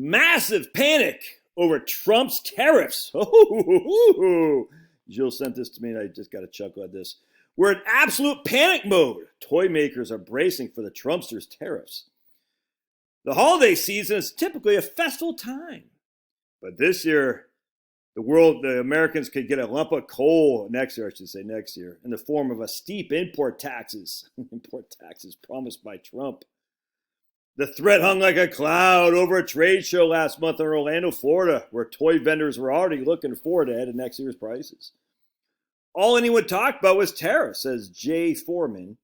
Massive panic over Trump's tariffs. Oh, Jill sent this to me and I just got a chuckle at this. We're in absolute panic mode. Toy makers are bracing for the Trumpsters' tariffs. The holiday season is typically a festival time. But this year, the Americans could get a lump of coal next year, in the form of a steep import taxes. Import taxes promised by Trump. The threat hung like a cloud over a trade show last month in Orlando, Florida, where toy vendors were already looking forward ahead of next year's prices. All anyone talked about was tariffs, says Jay Foreman,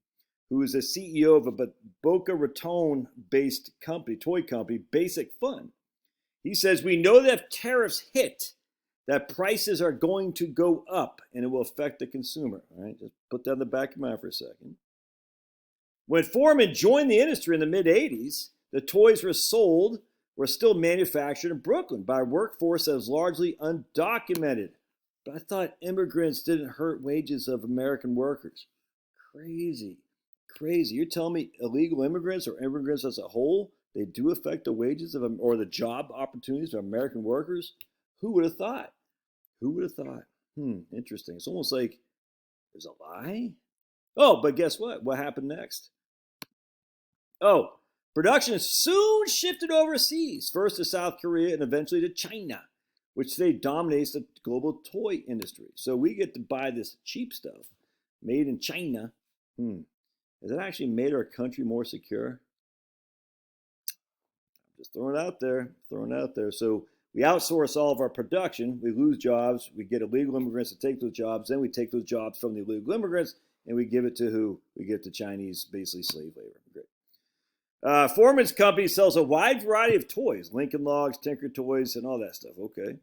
who is the CEO of a Boca Raton-based toy company, Basic Fun. He says, we know that if tariffs hit, that prices are going to go up and it will affect the consumer. All right, just put that in the back of your mind for a second. When Foreman joined the industry in the mid-'80s, the toys were still manufactured in Brooklyn by a workforce that was largely undocumented. But I thought immigrants didn't hurt wages of American workers. Crazy. You're telling me illegal immigrants or immigrants as a whole, they do affect the wages of or the job opportunities of American workers? Who would have thought? Interesting. It's almost like there's a lie. Oh, but guess what? What happened next? Oh, production soon shifted overseas, first to South Korea and eventually to China, which today dominates the global toy industry. So we get to buy this cheap stuff made in China. Has it actually made our country more secure? I'm just throwing it out there. So we outsource all of our production. We lose jobs. We get illegal immigrants to take those jobs. Then we take those jobs from the illegal immigrants and we give it to who? We give it to Chinese, basically slave labor. Great. Foreman's company sells a wide variety of toys, Lincoln Logs, Tinker Toys, and all that stuff. Okay.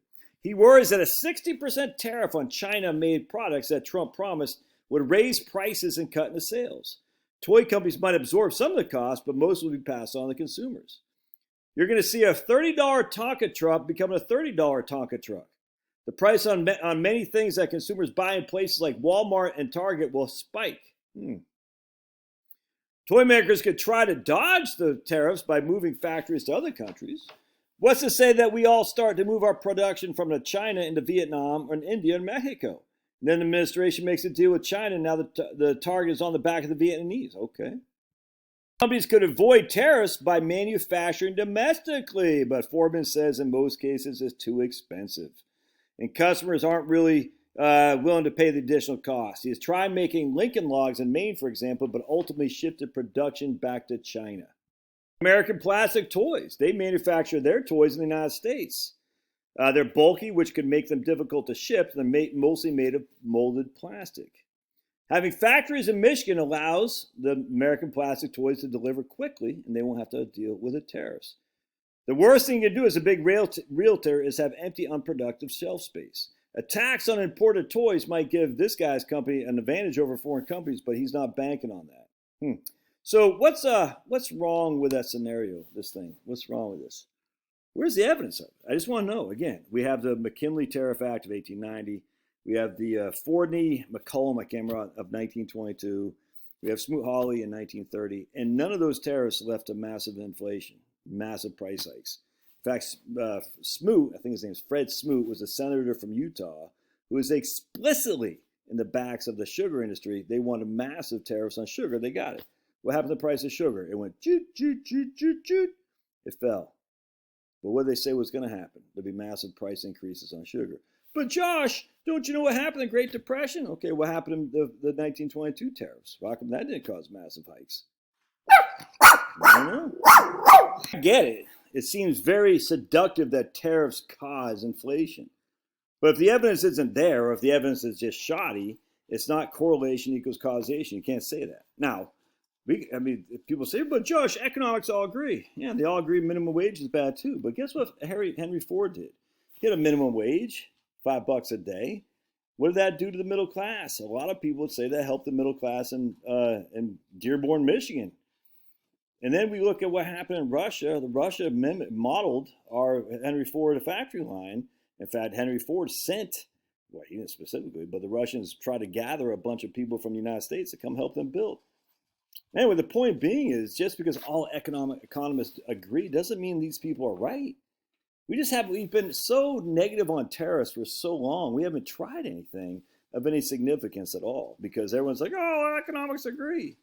He worries that a 60% tariff on China-made products that Trump promised would raise prices and cut into sales. Toy companies might absorb some of the cost, but most will be passed on to consumers. You're going to see a $30 Tonka truck become a $30 Tonka truck. The price on many things that consumers buy in places like Walmart and Target will spike. Toy makers could try to dodge the tariffs by moving factories to other countries. What's to say that we all start to move our production from China into Vietnam or India and Mexico? And then the administration makes a deal with China, and now the target is on the back of the Vietnamese. Okay. Companies could avoid tariffs by manufacturing domestically, but Foreman says in most cases it's too expensive. And customers aren't really willing to pay the additional cost. He has tried making Lincoln Logs in Maine, for example, but ultimately shifted production back to China. American Plastic Toys. They manufacture their toys in the United States. They're bulky, which could make them difficult to ship. They're mostly made of molded plastic. Having factories in Michigan allows the American Plastic Toys to deliver quickly, and they won't have to deal with the tariffs. The worst thing you can do as a big realtor is have empty, unproductive shelf space. A tax on imported toys might give this guy's company an advantage over foreign companies, but he's not banking on that. So what's wrong with that scenario, this thing? What's wrong with this? Where's the evidence of it? I just want to know. Again, we have the McKinley Tariff Act of 1890. We have the Fordney-McCollum, I can't remember, of 1922. We have Smoot-Hawley in 1930. And none of those tariffs left a massive inflation, massive price hikes. In fact, Smoot, I think his name is Fred Smoot, was a senator from Utah who was explicitly in the backs of the sugar industry. They wanted massive tariffs on sugar. They got it. What happened to the price of sugar? It went joot, joot, joot, joot, joot. It fell. But what did they say was going to happen? There'd be massive price increases on sugar. But Josh, don't you know what happened in the Great Depression? Okay, what happened in the 1922 tariffs? How come that didn't cause massive hikes? I don't know. I get it. It seems very seductive that tariffs cause inflation. But if the evidence isn't there, or if the evidence is just shoddy, it's not correlation equals causation. You can't say that. Now, people say, but Josh, economics all agree. Yeah, they all agree minimum wage is bad too. But guess what Henry Ford did? He had a minimum wage, $5 a day. What did that do to the middle class? A lot of people would say that helped the middle class in Dearborn, Michigan. And then we look at what happened in Russia. The Russia amendment modeled our Henry Ford factory line. In fact, Henry Ford sent, well, he didn't specifically, but the Russians tried to gather a bunch of people from the United States to come help them build. Anyway, the point being is just because all economists agree doesn't mean these people are right. we've been so negative on tariffs for so long. We haven't tried anything of any significance at all because everyone's like, oh, economics agree.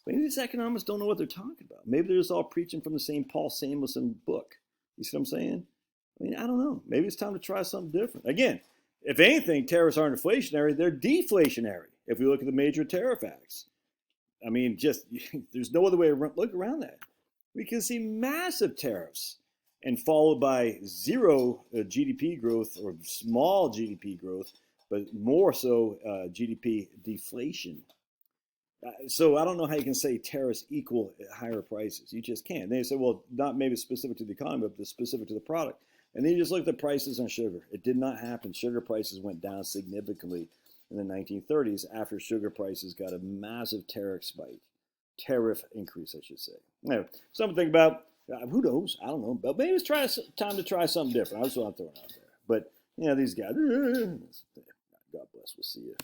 Maybe these economists don't know what they're talking about. Maybe they're just all preaching from the same Paul Samuelson book. You see what I'm saying? I mean, I don't know. Maybe it's time to try something different. Again, if anything, tariffs aren't inflationary, they're deflationary if we look at the major tariff acts. I mean, just there's no other way to look around that. We can see massive tariffs and followed by zero GDP growth or small GDP growth, but more so GDP deflation. So I don't know how you can say tariffs equal higher prices. You just can't. They say, well, not maybe specific to the economy, but specific to the product. And then you just look at the prices on sugar. It did not happen. Sugar prices went down significantly in the 1930s after sugar prices got a massive tariff spike. Tariff increase, I should say. Anyway, something to think about. Who knows? I don't know. But maybe it's time to try something different. That's what I'm throwing out there. But, these guys, God bless. We'll see you.